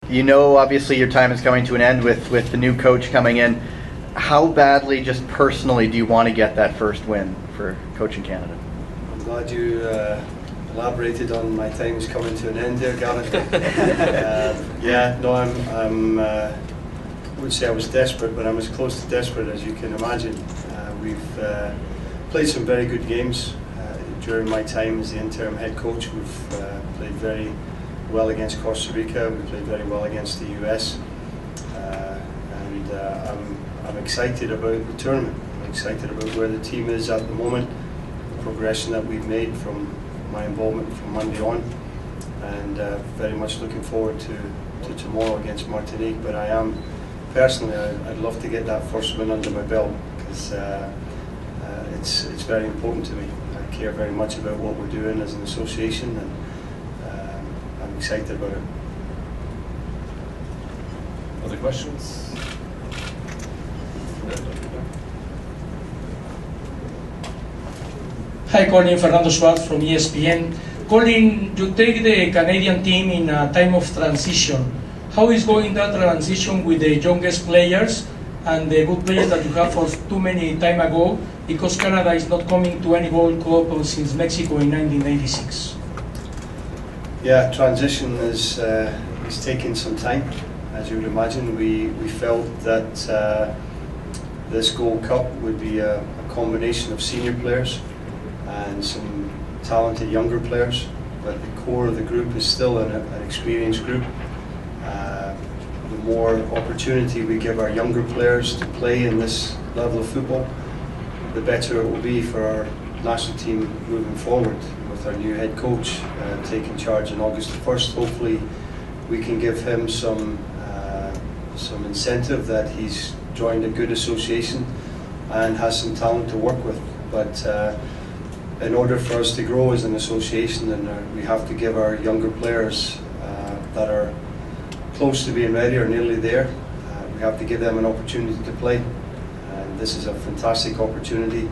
You know, obviously your time is coming to an end with the new coach coming in. How badly, just personally, do you want to get that first win for coaching Canada? I'm glad you elaborated on my time's coming to an end there, Gavin. I would say I was desperate, but I'm as close to desperate as you can imagine. We've played some very good games during my time as the interim head coach. We've played very well against Costa Rica, we played very well against the US, and I'm excited about the tournament. I'm excited about where the team is at the moment, the progression that we've made from my involvement from Monday on, and very much looking forward to tomorrow against Martinique. But I am, personally, I'd love to get that first win under my belt, because it's very important to me. I care very much about what we're doing as an association, and I'm excited about it. Other questions? Hi Colin, Fernando Schwartz from ESPN. Colin, you take the Canadian team in a time of transition. How is going that transition with the youngest players and the good players that you have for too many time ago, because Canada is not coming to any World Cup since Mexico in 1986? Yeah, transition is taking some time. As you would imagine, we felt that this Gold Cup would be a combination of senior players and some talented younger players, but the core of the group is still an experienced group. The more opportunity we give our younger players to play in this level of football, the better it will be for our national team moving forward. With our new head coach taking charge on August the 1st, hopefully we can give him some incentive that he's joined a good association and has some talent to work with. But in order for us to grow as an association, then we have to give our younger players that are close to being ready or nearly there, we have to give them an opportunity to play. And this is a fantastic opportunity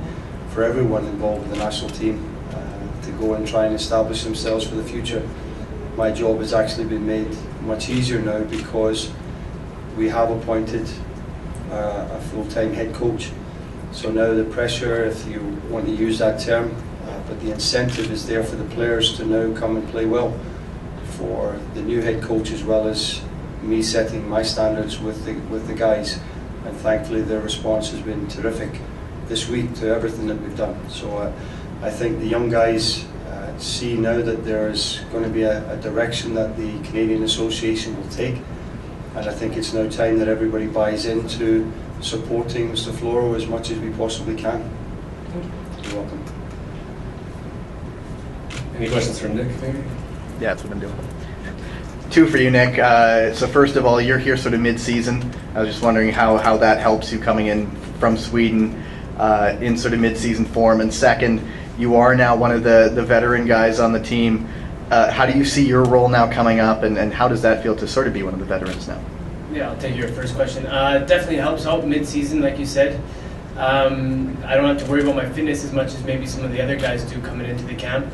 for everyone involved with the national team to go and try and establish themselves for the future. My job has actually been made much easier now because we have appointed a full-time head coach. So now the pressure, if you want to use that term, but the incentive is there for the players to now come and play well, for the new head coach as well as me setting my standards with the guys. And thankfully their response has been terrific this week to everything that we've done. So I think the young guys see now that there's going to be a direction that the Canadian Association will take, and I think it's now time that everybody buys into supporting Mr. Floro as much as we possibly can. You're welcome. Any questions from Nick? Maybe? Yeah, that's what I'm doing. Two for you, Nick. So first of all, you're here sort of mid-season. I was just wondering how that helps you coming in from Sweden in sort of mid-season form. And second, you are now one of the veteran guys on the team. How do you see your role now coming up, and how does that feel to sort of be one of the veterans now? Yeah, I'll take your first question. Definitely helps out mid-season, like you said. I don't have to worry about my fitness as much as maybe some of the other guys do coming into the camp.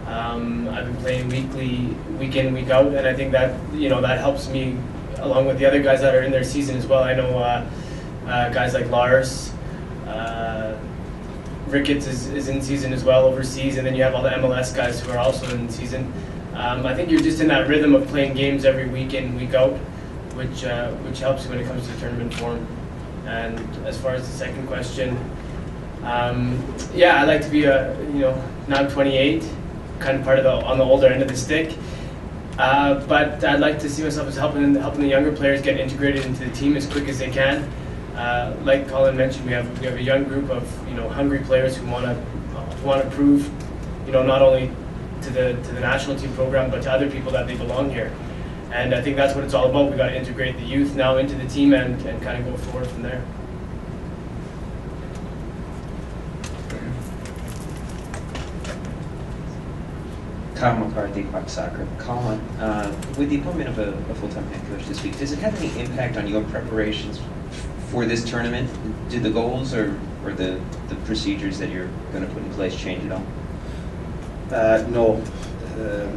I've been playing weekly, week in, week out, and I think that that helps me along with the other guys that are in their season as well. I know guys like Lars, Ricketts is in season as well overseas, and then you have all the MLS guys who are also in season. I think you're just in that rhythm of playing games every week in, week out, which helps you when it comes to tournament form. And as far as the second question, yeah, I'd like to be now I'm 28, kind of part of on the older end of the stick. But I'd like to see myself as helping the younger players get integrated into the team as quick as they can. Like Colin mentioned, we have a young group of hungry players who want to prove, not only to the national team program but to other people that they belong here. And I think that's what it's all about. We got to integrate the youth now into the team and kind of go forward from there. Kyle McCarthy, Fox Soccer. Colin, with the appointment of a full-time head coach this week, does it have any impact on your preparations for this tournament? Do the goals or the procedures that you're going to put in place change at all? No.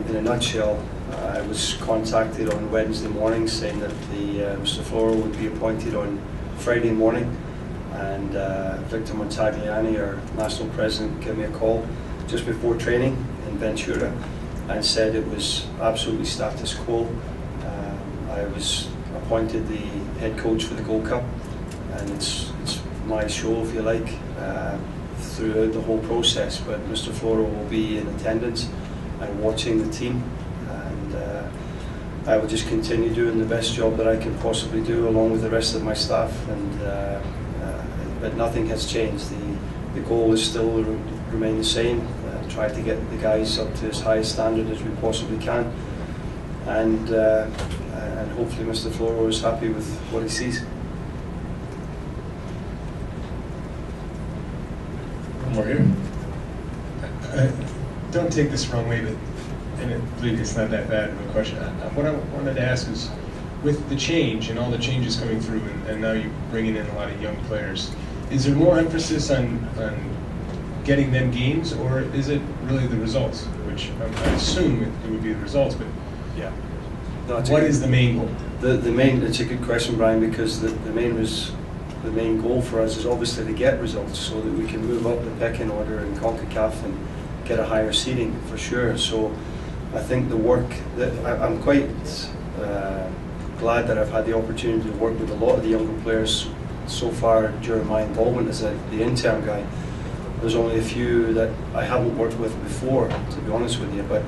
In a nutshell, I was contacted on Wednesday morning saying that Mr. Floro would be appointed on Friday morning, and Victor Montagliani, our national president, gave me a call just before training in Ventura and said it was absolutely status quo. I was appointed the head coach for the Gold Cup, and it's my show, if you like, throughout the whole process. But Mr. Floro will be in attendance and watching the team, and I will just continue doing the best job that I can possibly do along with the rest of my staff. And but nothing has changed. The goal is still remain the same. Try to get the guys up to as high a standard as we possibly can, and hopefully Mr. Floro is happy with what he sees. One more here. Don't take this the wrong way, but believe me, it's not that bad of a question. What I wanted to ask is, with the change and all the changes coming through, and now you're bringing in a lot of young players, is there more emphasis on getting them games, or is it really the results? Which I assume it would be the results, but yeah. No, what is the main goal? The main, it's a good question, Brian, because the main goal for us is obviously to get results so that we can move up the pecking order in CONCACAF and get a higher seeding for sure. So I think the work that I'm quite glad that I've had the opportunity to work with a lot of the younger players so far during my involvement as the intern guy. There's only a few that I haven't worked with before, to be honest with you, but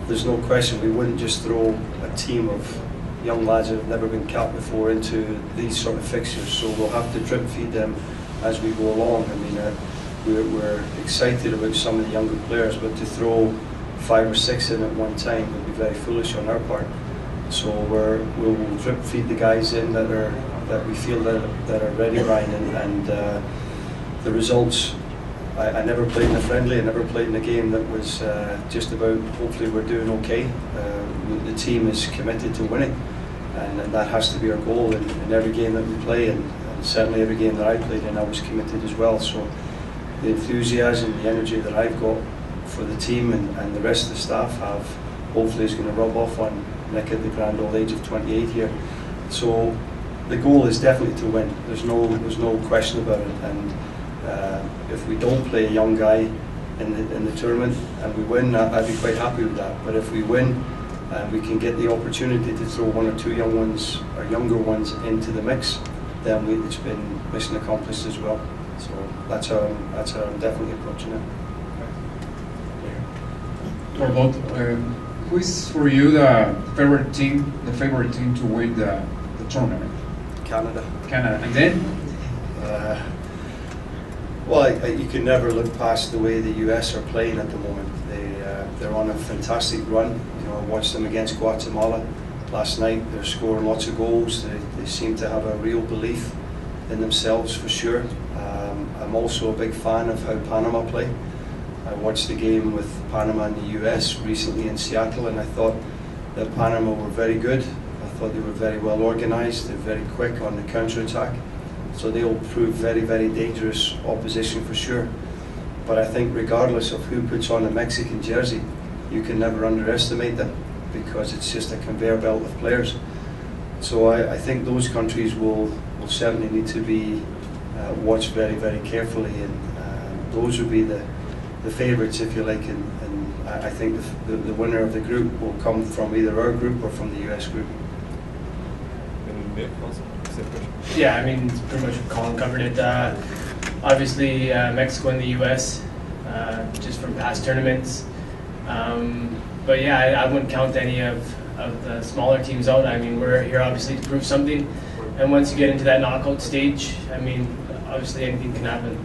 there's no question we wouldn't just throw a team of young lads that have never been capped before into these sort of fixtures, so we'll have to drip feed them as we go along. I mean, we're excited about some of the younger players, but to throw 5 or 6 in at one time would be very foolish on our part. So we'll drip feed the guys in that we feel that are ready, Ryan, and the results. I never played in a friendly, I never played in a game that was just about hopefully we're doing okay. The team is committed to winning, and that has to be our goal in every game that we play, and certainly every game that I played in I was committed as well. So the enthusiasm, the energy that I've got for the team and the rest of the staff have, hopefully is going to rub off on Nick at the grand old age of 28 here. So the goal is definitely to win. There's no question about it. And if we don't play a young guy in the tournament and we win, I'd be quite happy with that. But if we win and we can get the opportunity to throw 1 or 2 young ones or younger ones into the mix, then it's been mission accomplished as well. So that's how I'm definitely approaching it. What about who is for you the favorite team to win the tournament? Canada. Canada, and then? Well, you can never look past the way the US are playing at the moment. They're on a fantastic run. You know, I watched them against Guatemala last night. They're scoring lots of goals. They seem to have a real belief in themselves for sure. I'm also a big fan of how Panama play. I watched the game with Panama and the US recently in Seattle, and I thought that Panama were very good. I thought they were very well organised. They're very quick on the counter-attack. So they'll prove very, very dangerous opposition for sure. But I think regardless of who puts on a Mexican jersey, you can never underestimate them because it's just a conveyor belt of players. So I think those countries will certainly need to be watched very, very carefully, and those would be the favourites, if you like, and I think the winner of the group will come from either our group or from the US group. And Nick also, same question. Yeah, I mean, pretty much Colin covered it. Obviously, Mexico and the US, just from past tournaments. But yeah, I wouldn't count any of the smaller teams out. I mean, we're here obviously to prove something. And once you get into that knockout stage, I mean, obviously anything can happen.